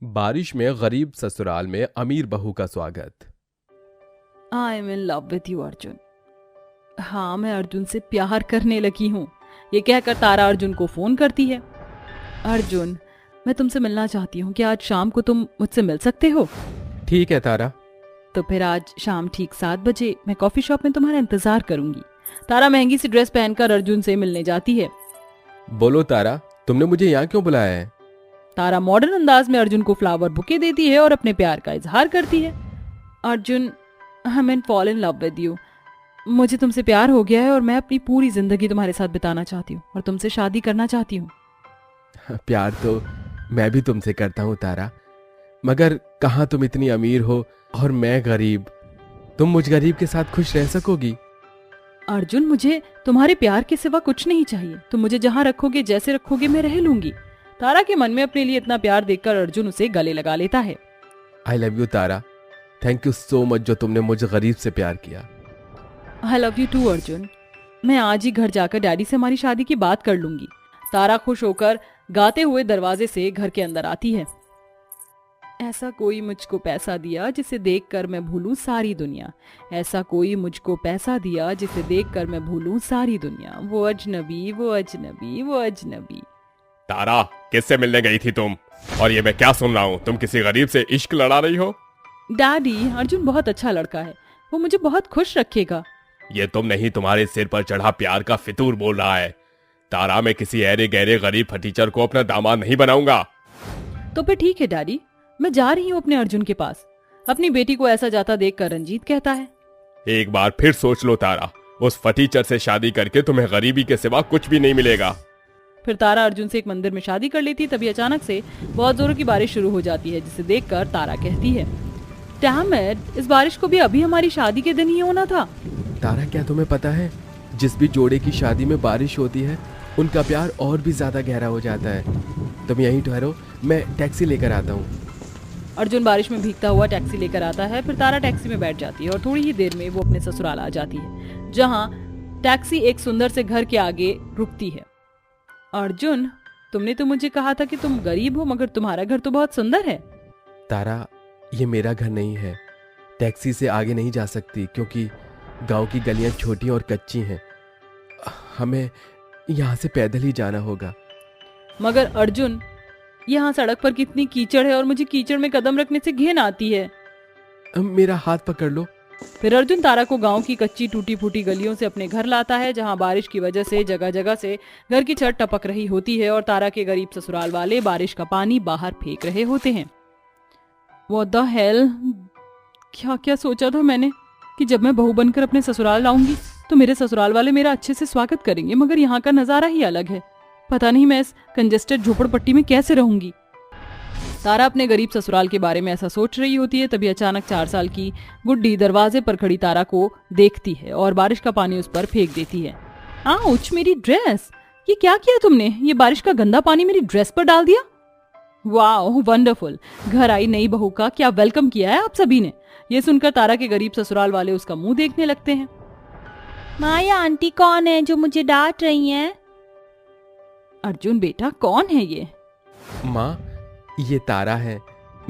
बारिश में गरीब ससुराल में अमीर बहू का स्वागत। I am in love with you Arjun. हाँ, मैं अर्जुन से प्यार करने लगी हूँ। ये कहकर तारा अर्जुन को फोन करती है। अर्जुन, मैं तुमसे मिलना चाहती हूँ। क्या आज शाम को तुम मुझसे मिल सकते हो? ठीक है तारा। तो फिर आज शाम ठीक 7 बजे मैं कॉफी शॉप में तुम्हारा इंतजार करूंगी। तारा महंगी सी ड्रेस पहनकर अर्जुन से मिलने जाती है। बोलो तारा, तुमने मुझे यहाँ क्यों बुलाया है? तारा मॉडर्न अंदाज में अर्जुन को फ्लावर बुके देती है और अपने प्यार का इजहार करती है। Arjun, I am in fall in love with you. मुझे तुमसे प्यार हो गया है और मैं अपनी पूरी जिंदगी तुम्हारे साथ बिताना चाहती हूँ और तुमसे शादी करना चाहती हूँ। प्यार तो मैं भी तुमसे करता हूँ तारा, मगर कहाँ तुम इतनी अमीर हो और मैं गरीब। तुम मुझ गरीब के साथ खुश रह सकोगी? अर्जुन, मुझे तुम्हारे प्यार के सिवा कुछ नहीं चाहिए। तुम मुझे जहाँ रखोगे, जैसे रखोगे, मैं रह लूंगी। तारा के मन में अपने लिए इतना प्यार देखकर अर्जुन उसे गले लगा लेता है। I love you Tara. Thank you so much जो तुमने मुझे गरीब से प्यार किया। I love you too Arjun. मैं आज ही घर जाकर डैडी से हमारी शादी की बात कर लूंगी। तारा खुश होकर गाते हुए दरवाजे से घर के अंदर आती है। ऐसा कोई मुझको पैसा दिया जिसे देखकर मैं भूलूं सारी दुनिया। ऐसा कोई मुझको पैसा दिया जिसे देखकर मैं भूलूं सारी दुनिया। वो अजनबी, वो अजनबी, वो अजनबी। तारा, किससे मिलने गई थी तुम? और ये मैं क्या सुन रहा हूँ? तुम किसी गरीब से इश्क लड़ा रही हो? डैडी, अर्जुन बहुत अच्छा लड़का है। वो मुझे बहुत खुश रखेगा। ये तुम नहीं, तुम्हारे सिर पर चढ़ा प्यार का फितूर बोल रहा है। तारा, मैं किसी ऐरे गहरे गरीब फटीचर को अपना दामाद नहीं बनाऊंगा। तो फिर ठीक है डैडी, मैं जा रही हूँ अपने अर्जुन के पास। अपनी बेटी को ऐसा जाता देखकर रंजीत कहता है। एक बार फिर सोच लो तारा, उस फटीचर से शादी करके तुम्हें गरीबी के सिवा कुछ भी नहीं मिलेगा। फिर तारा अर्जुन से एक मंदिर में शादी कर लेती। तभी अचानक से बहुत जोरों की बारिश शुरू हो जाती है, जिसे देखकर तारा कहती है, डैम इट, इस बारिश को भी अभी हमारी शादी के दिन ही होना था। तारा, क्या तुम्हें पता है, जिस भी जोड़े की शादी में बारिश होती है उनका प्यार और भी ज्यादा गहरा हो जाता है। तुम यहीं ठहरो, मैं टैक्सी लेकर आता हूँ। अर्जुन बारिश में भीगता हुआ टैक्सी लेकर आता है। फिर तारा टैक्सी में बैठ जाती है और थोड़ी ही देर में वो अपने ससुराल आ जाती है, जहाँ टैक्सी एक सुंदर से घर के आगे रुकती है। अर्जुन, तुमने तो मुझे कहा था कि तुम गरीब हो, मगर तुम्हारा घर तो बहुत सुंदर है। तारा, ये मेरा घर नहीं है। टैक्सी से आगे नहीं जा सकती क्योंकि गांव की गलियां छोटी और कच्ची हैं। हमें यहाँ से पैदल ही जाना होगा। मगर अर्जुन, यहाँ सड़क पर कितनी कीचड़ है और मुझे कीचड़ में कदम रखने से घिन आती है। मेरा हाथ पकड़ लो। फिर अर्जुन तारा को गांव की कच्ची टूटी फूटी गलियों से अपने घर लाता है, जहां बारिश की वजह से जगह जगह से घर की छत टपक रही होती है और तारा के गरीब ससुराल वाले बारिश का पानी बाहर फेंक रहे होते हैं। व्हाट द हेल, क्या क्या सोचा था मैंने कि जब मैं बहू बनकर अपने ससुराल आऊंगी तो मेरे ससुराल वाले मेरा अच्छे से स्वागत करेंगे, मगर यहाँ का नजारा ही अलग है। पता नहीं मैं इस कंजेस्टेड झोपड़पट्टी में कैसे रहूंगी। तारा अपने गरीब ससुराल के बारे में ऐसा सोच रही होती है। तभी अचानक 4 साल की गुड्डी दरवाजे पर खड़ी तारा को देखती है और बारिश का पानी उस पर फेंक देती है। आउच, मेरी ड्रेस! ये क्या किया तुमने? ये बारिश का गंदा पानी मेरी ड्रेस पर डाल दिया। Wow, wonderful! घर आई नई बहू का क्या वेलकम किया है आप सभी ने। ये सुनकर तारा के गरीब ससुराल वाले उसका मुंह देखने लगते हैं। माँ, ये आंटी कौन है जो मुझे डांट रही हैं? अर्जुन बेटा, कौन है ये? माँ, ये तारा है,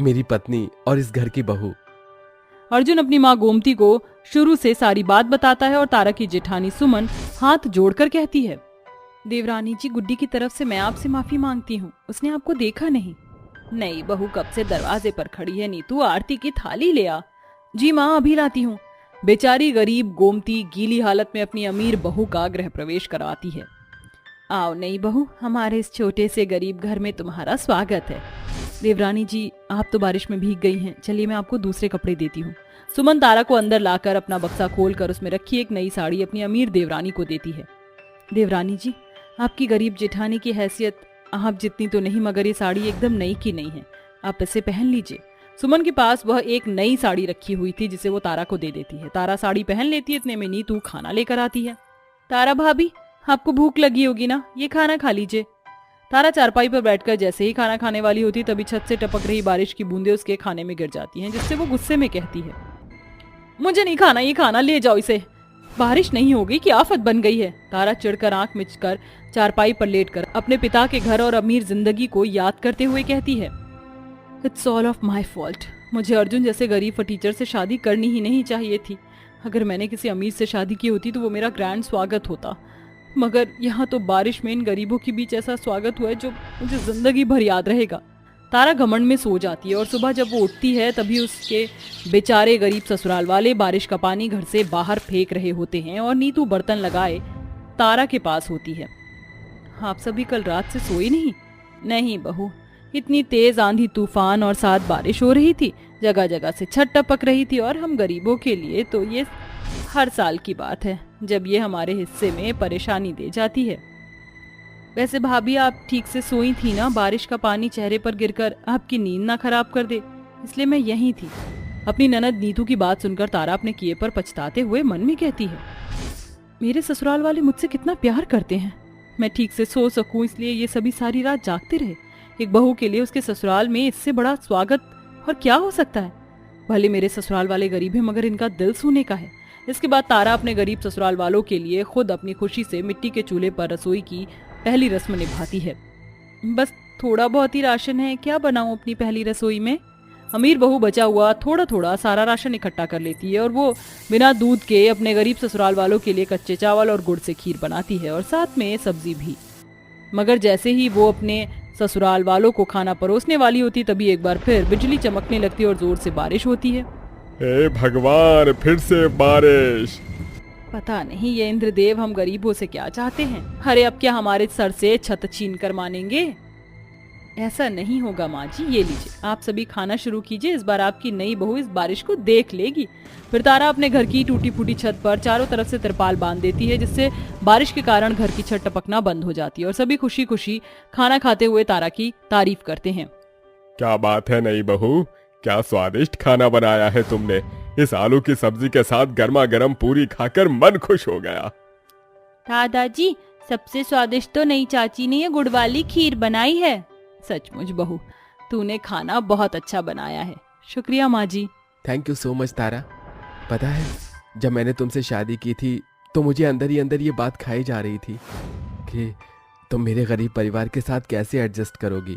मेरी पत्नी और इस घर की बहू। अर्जुन अपनी माँ गोमती को शुरू से सारी बात बताता है और तारा की जेठानी सुमन हाथ जोड़कर कहती है, देवरानी जी, गुड्डी की तरफ से मैं आपसे माफी मांगती हूँ। उसने आपको देखा नहीं। नई बहू कब से दरवाजे पर खड़ी है। नीतू, आरती की थाली ले आ। जी माँ, अभी लाती हूँ। बेचारी गरीब गोमती गीली हालत में अपनी अमीर बहू का गृह प्रवेश करवाती है। आओ नई बहू, हमारे इस छोटे से गरीब घर में तुम्हारा स्वागत है। देवरानी जी, आप तो बारिश में भीग गई हैं, चलिए मैं आपको दूसरे कपड़े देती हूँ। सुमन तारा को अंदर लाकर अपना बक्सा खोलकर उसमें रखी एक नई साड़ी अपनी अमीर देवरानी को देती है। देवरानी जी, आपकी गरीब जेठानी की हैसियत आप जितनी तो नहीं, मगर ये साड़ी एकदम नई की नहीं है, आप इसे पहन लीजिए। सुमन के पास वह एक नई साड़ी रखी हुई थी जिसे वो तारा को दे देती है। तारा साड़ी पहन लेती है। इतने में नीतू खाना लेकर आती है। तारा भाभी, आपको भूख लगी होगी ना, ये खाना खा लीजिए। तारा चारपाई पर बैठकर जैसे ही खाना खाने वाली होती तभी छत से टपक रही बारिश की बूंदें उसके खाने में गिर जाती हैं, जिससे वो गुस्से में कहती है, मुझे नहीं खाना ये खाना, ले जाओ इसे। बारिश नहीं हो गई कि आफत बन गई है। तारा चिढ़कर आंख मिचकर चारपाई पर लेटकर अपने पिता के घर और अमीर जिंदगी को याद करते हुए कहती है, it's all of my fault. मुझे अर्जुन जैसे गरीब फटीचर से शादी करनी ही नहीं चाहिए थी। अगर मैंने किसी अमीर से शादी की होती तो वो मेरा ग्रैंड स्वागत होता, मगर यहाँ तो बारिश में इन गरीबों के बीच ऐसा स्वागत हुआ है जो मुझे जिंदगी भर याद रहेगा। तारा घमंड में सो जाती है और सुबह जब वो उठती है तभी उसके बेचारे गरीब ससुराल वाले बारिश का पानी घर से बाहर फेंक रहे होते हैं और नीतू बर्तन लगाए तारा के पास होती है। आप सभी कल रात से सोए नहीं? नहीं बहू, इतनी तेज आंधी तूफान और साथ बारिश हो रही थी, जगह जगह से छत टपक रही थी और हम गरीबों के लिए तो ये हर साल की बात है जब ये हमारे हिस्से में परेशानी दे जाती है। वैसे भाभी आप ठीक से सोई थी ना? बारिश का पानी चेहरे पर गिरकर आपकी नींद ना खराब कर दे, इसलिए मैं यहीं थी। अपनी ननद नीतू की बात सुनकर तारा अपने किए पर पछताते हुए मन में कहती है, मेरे ससुराल वाले मुझसे कितना प्यार करते हैं। मैं ठीक से सो सकूं इसलिए ये सभी सारी रात जागते रहे। एक बहू के लिए उसके ससुराल में इससे बड़ा स्वागत और क्या हो सकता है। भले मेरे ससुराल वाले गरीब हैं मगर इनका दिल सोने का है। इसके बाद तारा अपने गरीब ससुराल वालों के लिए खुद अपनी खुशी से मिट्टी के चूल्हे पर रसोई की पहली रस्म निभाती है। बस थोड़ा बहुत ही राशन है, क्या बनाऊं अपनी पहली रसोई में? अमीर बहू बचा हुआ थोड़ा थोड़ा सारा राशन इकट्ठा कर लेती है और वो बिना दूध के अपने गरीब ससुराल वालों के लिए कच्चे चावल और गुड़ से खीर बनाती है और साथ में सब्जी भी। मगर जैसे ही वो अपने ससुराल वालों को खाना परोसने वाली होती तभी एक बार फिर बिजली चमकने लगती और जोर से बारिश होती है। हे भगवान, फिर से बारिश। पता नहीं ये इंद्रदेव हम गरीबों से क्या चाहते हैं। अरे अब क्या हमारे सर से छत छीन कर मानेंगे? ऐसा नहीं होगा माँ जी, ये लीजिए आप सभी खाना शुरू कीजिए। इस बार आपकी नई बहू इस बारिश को देख लेगी। फिर तारा अपने घर की टूटी फूटी छत पर चारों तरफ से तिरपाल बांध देती है जिससे बारिश के कारण घर की छत टपकना बंद हो जाती है और सभी खुशी खुशी खाना खाते हुए तारा की तारीफ करते हैं। क्या बात है नई बहू, क्या स्वादिष्ट खाना बनाया है तुमने। इस आलू की सब्जी के साथ गर्मा गर्म पूरी खाकर मन खुश हो गया। दादाजी, सबसे स्वादिष्ट तो नई चाची ने ये गुड़ वाली खीर बनाई है। सचमुच बहू, तूने खाना बहुत अच्छा बनाया है। शुक्रिया माँ जी। थैंक यू सो मच तारा। पता है जब मैंने तुमसे शादी की थी तो मुझे अंदर ही अंदर ये बात खाई जा रही थी कि तुम मेरे गरीब परिवार के साथ कैसे एडजस्ट करोगी,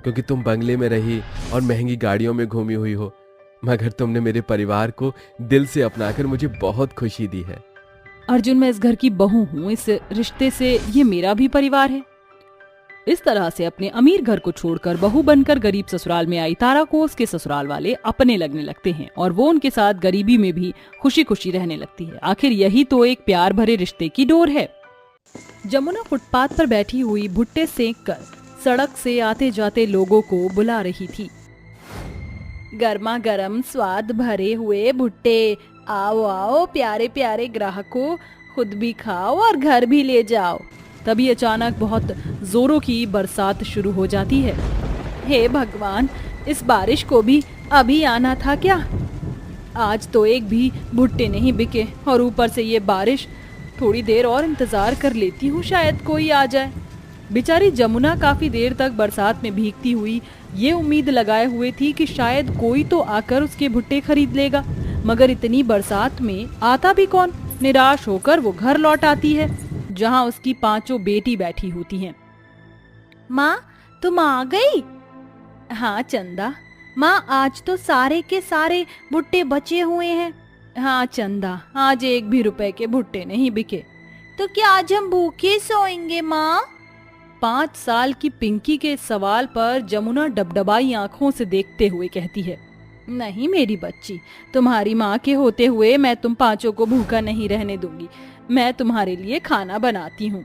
क्योंकि तुम बंगले में रही और महंगी गाड़ियों में घूमी हुई हो, मगर तुमने मेरे परिवार को दिल से अपनाकर मुझे बहुत खुशी दी है। अर्जुन, मैं इस घर की बहू हूँ, इस रिश्ते से ये मेरा भी परिवार है। इस तरह से अपने अमीर घर को छोड़कर बहू बनकर गरीब ससुराल में आई तारा को उसके ससुराल वाले अपने लगने लगते हैं और वो उनके साथ गरीबी में भी खुशी खुशी रहने लगती है। आखिर यही तो एक प्यार भरे रिश्ते की डोर है। जमुना फुटपाथ पर बैठी हुई भुट्टे सेंक कर सड़क से आते जाते लोगों को बुला रही थी। गर्मा गर्म स्वाद भरे हुए भुट्टे, आओ आओ प्यारे प्यारे ग्राहकों, खुद भी खाओ और घर भी ले जाओ। तभी अचानक बहुत जोरों की बरसात शुरू हो जाती है। हे भगवान, इस बारिश को भी अभी आना था क्या? आज तो एक भी भुट्टे नहीं बिके और ऊपर से ये बारिश। थोड़ी देर और इंतजार कर लेती हूँ, शायद कोई आ जाए। बेचारी जमुना काफी देर तक बरसात में भीगती हुई ये उम्मीद लगाए हुए थी कि शायद कोई तो आकर उसके भुट्टे खरीद लेगा, मगर इतनी बरसात में आता भी कौन। निराश होकर वो घर लौट आती है जहाँ उसकी पांचों बेटी बैठी होती हैं। माँ, तुम आ गई? हाँ चंदा। माँ, आज तो सारे के सारे भुट्टे बचे हुए हैं। हाँ चंदा, आज एक भी रुपए के भुट्टे नहीं बिके। तो क्या आज हम भूखे सोएंगे माँ? 5 साल की पिंकी के सवाल पर जमुना डबडबाई आंखों से देखते हुए कहती है, नहीं मेरी बच्ची, तुम्हारी माँ के होते हुए मैं तुम पांचों को भूखा नहीं रहने दूंगी। मैं तुम्हारे लिए खाना बनाती हूँ।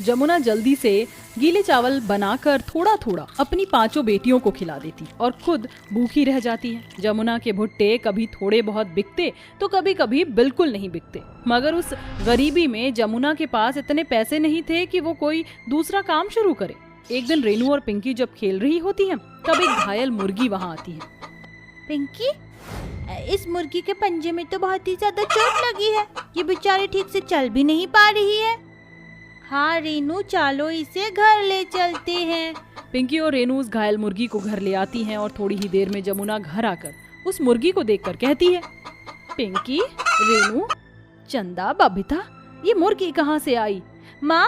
जमुना जल्दी से गीले चावल बनाकर थोड़ा थोड़ा अपनी पांचों बेटियों को खिला देती और खुद भूखी रह जाती है। जमुना के भुट्टे कभी थोड़े बहुत बिकते तो कभी कभी बिल्कुल नहीं बिकते, मगर उस गरीबी में जमुना के पास इतने पैसे नहीं थे कि वो कोई दूसरा काम शुरू करे। एक दिन रेनू और पिंकी जब खेल रही होती है तब एक घायल मुर्गी वहाँ आती है। पिंकी, इस मुर्गी के पंजे में तो बहुत ही ज्यादा चोट लगी है, ये बेचारी ठीक से चल भी नहीं पा रही है। हाँ रेनू, चलो इसे घर ले चलते हैं। पिंकी और रेनू उस घायल मुर्गी को घर ले आती हैं और थोड़ी ही देर में जमुना घर आकर उस मुर्गी को देखकर कहती है, पिंकी, रेनू, चंदा, बबीता, ये मुर्गी कहाँ से आई? माँ,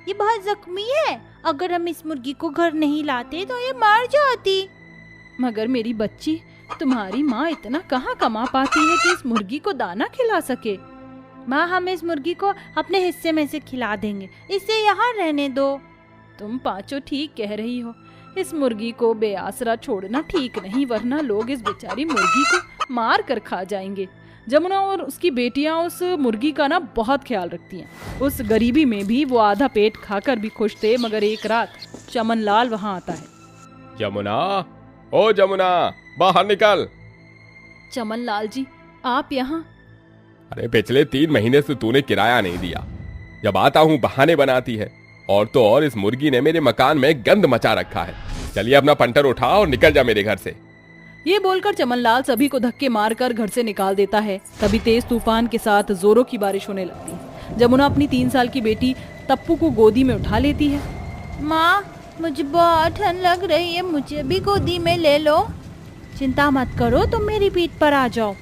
ये बहुत जख्मी है, अगर हम इस मुर्गी को घर नहीं लाते तो ये मर जाती। मगर मेरी बच्ची, तुम्हारी माँ इतना कहाँ कमा पाती है कि इस मुर्गी को दाना खिला सके? माँ, हम इस मुर्गी को अपने हिस्से में से खिला देंगे, इसे यहाँ रहने दो। तुम पांचों ठीक कह रही हो। इस मुर्गी को बेआसरा छोड़ना ठीक नहीं, वरना लोग इस बेचारी मुर्गी को मार कर खा जाएंगे। जमुना और उसकी बेटियां उस मुर्गी का ना बहुत ख्याल रखती हैं। उस गरीबी में भी वो आधा पेट खाकर भी खुश थे। मगर एक रात चमन लाल वहाँ आता है। जमुना, ओ जमुना, बाहर निकल। चमन लाल जी, आप यहाँ? अरे पिछले 3 महीने से तूने किराया नहीं दिया। जब आता हूँ बहाने बनाती है। और तो और इस मुर्गी ने मेरे मकान में गंद मचा रखा है। चलिए अपना पंटर उठा और निकल जा मेरे घर से। ये बोलकर चमनलाल सभी को धक्के मारकर घर से निकाल देता है। तभी तेज तूफान के साथ जोरों की बारिश होने लगती है। जमुना अपनी 3 साल की बेटी तप्पू को गोदी में उठा लेती है। माँ, मुझे बहुत ठंड लग रही है, मुझे भी गोदी में ले लो। चिंता मत करो, तुम मेरी पीठ पर आ जाओ।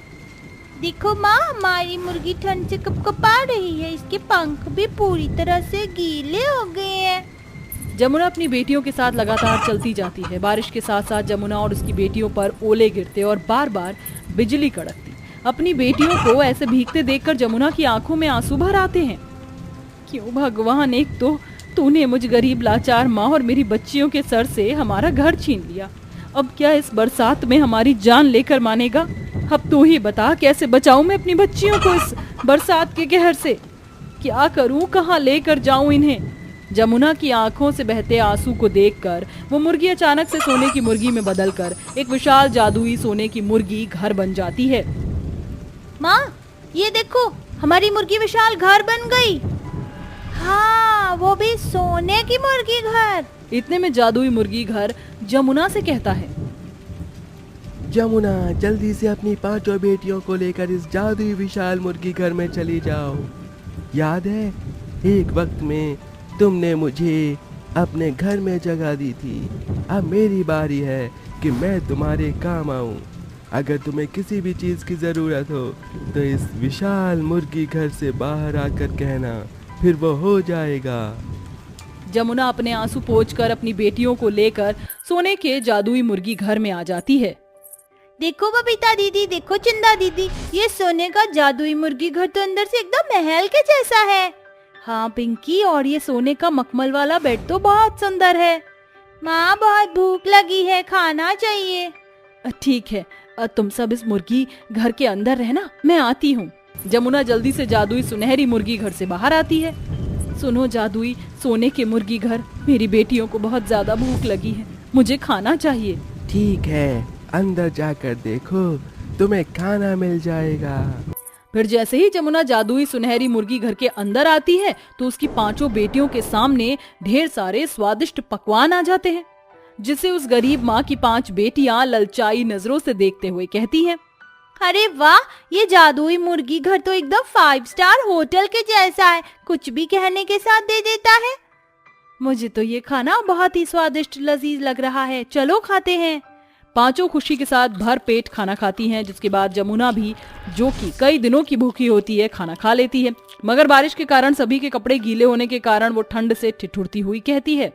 देखो माँ, हमारी मुर्गी ठंड से कपकपा रही है, इसके पंख भी पूरी तरह से गीले हो गए हैं। जमुना अपनी बेटियों के साथ लगातार चलती जाती है। बारिश के साथ साथ जमुना और उसकी बेटियों पर ओले गिरते और बार बार बिजली कड़कती। अपनी बेटियों को ऐसे भीगते देखकर जमुना की आंखों में आंसू भर आते हैं। क्यों भगवान, एक तो तूने मुझ गरीब लाचार माँ और मेरी बच्चियों के सर से हमारा घर छीन लिया, अब क्या इस बरसात में हमारी जान लेकर मानेगा? अब तू ही बता, कैसे बचाऊं मैं अपनी बच्चियों को इस बरसात के कहर से? क्या करूं, कहां लेकर जाऊं इन्हें? जमुना की आंखों से बहते आंसू को देखकर वो मुर्गी अचानक से सोने की मुर्गी में बदलकर एक विशाल जादुई सोने की मुर्गी घर बन जाती है। माँ, ये देखो, हमारी मुर्गी विशाल घर बन गई। हाँ, वो भी सोने की मुर्गी घर। इतने में जादुई मुर्गी घर जमुना से कहता है, जमुना, जल्दी से अपनी 5 बेटियों को लेकर इस जादुई विशाल मुर्गी घर में चली जाओ। याद है, एक वक्त में तुमने मुझे अपने घर में जगह दी थी। अब मेरी बारी है कि मैं तुम्हारे काम आऊं। अगर तुम्हें किसी भी चीज़ की ज़रूरत हो तो इस विशाल मुर्गी घर से बाहर आकर कहना, फिर वो हो जाएगा। जमुना अपने आंसू पोंछकर अपनी बेटियों को लेकर सोने के जादुई मुर्गी घर में आ जाती है। देखो बबीता दीदी, देखो चिंदा दीदी, ये सोने का जादुई मुर्गी घर तो अंदर से एकदम महल के जैसा है। हाँ पिंकी, और ये सोने का मखमल वाला बेड तो बहुत सुंदर है। माँ, बहुत भूख लगी है, खाना चाहिए। ठीक है, तुम सब इस मुर्गी घर के अंदर रहना, मैं आती हूँ। जमुना जल्दी से जादुई सुनहरी मुर्गी घर से बाहर आती है। सुनो जादुई सोने के मुर्गी घर, मेरी बेटियों को बहुत ज्यादा भूख लगी है, मुझे खाना चाहिए। ठीक है, अंदर जाकर देखो, तुम्हें खाना मिल जाएगा। फिर जैसे ही जमुना जादुई सुनहरी मुर्गी घर के अंदर आती है तो उसकी 5 बेटियों के सामने ढेर सारे स्वादिष्ट पकवान आ जाते हैं, जिसे उस गरीब माँ की 5 बेटियां ललचाई नजरों से देखते हुए कहती हैं, अरे वाह, ये जादुई मुर्गी घर तो एकदम 5 स्टार होटल के जैसा है, कुछ भी कहने के साथ दे देता है। मुझे तो ये खाना बहुत ही स्वादिष्ट लजीज लग रहा है, चलो खाते हैं। 5 खुशी के साथ भर पेट खाना खाती हैं, जिसके बाद जमुना भी, जो कि कई दिनों की भूखी होती है, खाना खा लेती है। मगर बारिश के कारण सभी के कपड़े गीले होने के कारण वो ठंड से ठिठुरती हुई कहती है,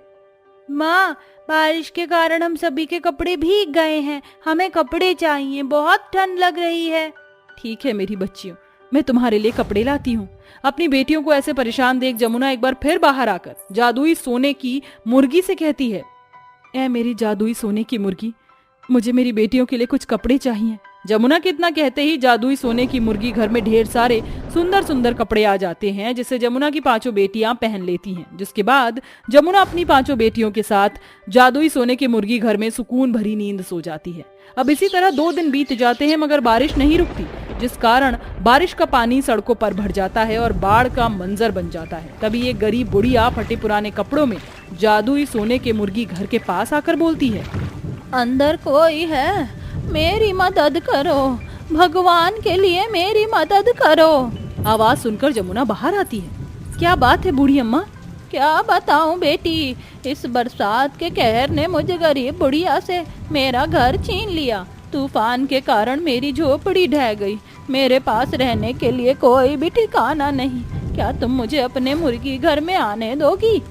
माँ, बारिश के कारण हम सभी के कपड़े भीग गए हैं, हमें कपड़े चाहिए, बहुत ठंड लग रही है। ठीक है मेरी बच्चियों, मैं तुम्हारे लिए कपड़े लाती हूँ। अपनी बेटियों को ऐसे परेशान देख जमुना एक बार फिर बाहर आकर जादुई सोने की मुर्गी से कहती है, ऐ मेरी जादुई सोने की मुर्गी, मुझे मेरी बेटियों के लिए कुछ कपड़े चाहिए। जमुना के इतना कहते ही जादुई सोने की मुर्गी घर में ढेर सारे सुंदर सुंदर कपड़े आ जाते हैं, जिसे जमुना की 5 बेटियां पहन लेती हैं। जिसके बाद जमुना अपनी 5 बेटियों के साथ जादुई सोने की मुर्गी घर में सुकून भरी नींद सो जाती है। अब इसी तरह 2 दिन बीत जाते हैं, मगर बारिश नहीं रुकती, जिस कारण बारिश का पानी सड़कों पर भर जाता है और बाढ़ का मंजर बन जाता है। तभी एक गरीब बुढ़िया फटे पुराने कपड़ों में जादुई सोने के मुर्गी घर के पास आकर बोलती है, अंदर कोई है, मेरी मदद करो, भगवान के लिए मेरी मदद करो। आवाज सुनकर जमुना बाहर आती है। क्या बात है बूढ़ी अम्मा? क्या बताऊं बेटी, इस बरसात के कहर ने मुझे गरीब बुढ़िया से मेरा घर छीन लिया। तूफान के कारण मेरी झोपड़ी ढह गई, मेरे पास रहने के लिए कोई भी ठिकाना नहीं। क्या तुम मुझे अपने मुर्गी घर में आने दोगी?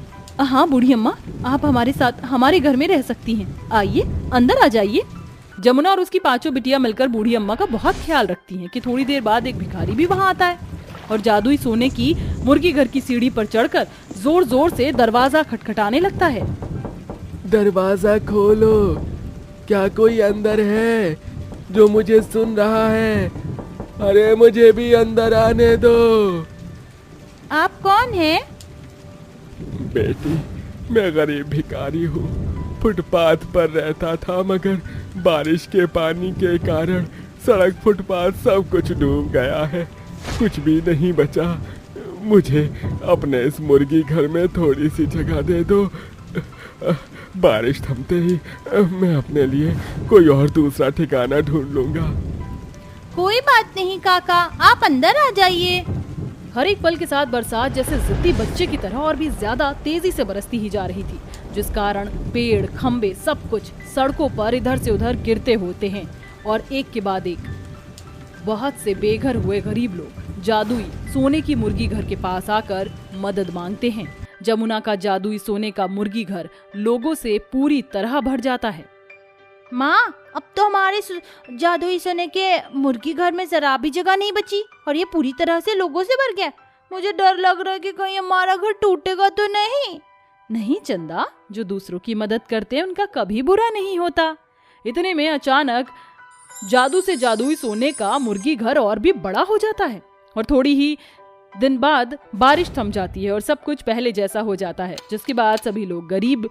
हाँ बूढ़ी अम्मा, आप हमारे साथ हमारे घर में रह सकती हैं, आइए अंदर आ जाइए। जमुना और उसकी पांचों बिटिया मिलकर बूढ़ी अम्मा का बहुत ख्याल रखती हैं कि थोड़ी देर बाद एक भिखारी भी वहाँ आता है और जादुई सोने की मुर्गी घर की सीढ़ी पर चढ़कर जोर जोर से दरवाजा खटखटाने लगता है। दरवाजा खोलो, क्या कोई अंदर है जो मुझे सुन रहा है? अरे मुझे भी अंदर आने दो। आप कौन हैं? बेटी, मैं गरीब भिखारी हूँ। फुटपाथ पर रहता था, मगर बारिश के पानी के कारण सड़क फुटपाथ सब कुछ डूब गया है। कुछ भी नहीं बचा। मुझे अपने इस मुर्गी घर में थोड़ी सी जगह दे दो। बारिश थमते ही मैं अपने लिए कोई और दूसरा ठिकाना ढूंढ लूंगा। कोई बात नहीं काका, आप अंदर आ जाइए। हर एक पल के साथ बरसात जैसे जिद्दी बच्चे की तरह और भी ज्यादा तेजी से बरसती ही जा रही थी, जिस कारण पेड़, खंबे, सब कुछ सड़कों पर इधर से उधर गिरते होते हैं और एक के बाद एक बहुत से बेघर हुए गरीब लोग जादुई सोने की मुर्गी घर के पास आकर मदद मांगते हैं। जमुना का जादुई सोने का मुर्गी घर लोगों से पूरी तरह भर जाता है। माँ, अब तो हमारे जादुई सोने के मुर्गी घर में जरा भी जगह नहीं बची और ये पूरी तरह से लोगों से भर गया। मुझे डर लग रहा है कि कहीं हमारा घर टूटेगा तो नहीं। नहीं चंदा, जो दूसरों की मदद करते हैं उनका कभी बुरा नहीं होता। इतने में अचानक जादू से जादुई सोने का मुर्गी घर और भी बड़ा हो जाता है और थोड़ी ही दिन बाद बारिश थम जाती है और सब कुछ पहले जैसा हो जाता है, जिसके बाद सभी लोग गरीब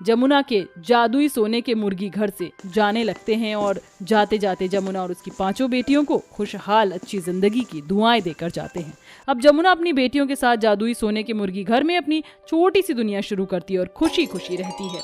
जमुना के जादुई सोने के मुर्गी घर से जाने लगते हैं और जाते जाते जमुना और उसकी पांचों बेटियों को खुशहाल अच्छी जिंदगी की दुआएं देकर जाते हैं। अब जमुना अपनी बेटियों के साथ जादुई सोने के मुर्गी घर में अपनी छोटी सी दुनिया शुरू करती है और खुशी खुशी रहती है।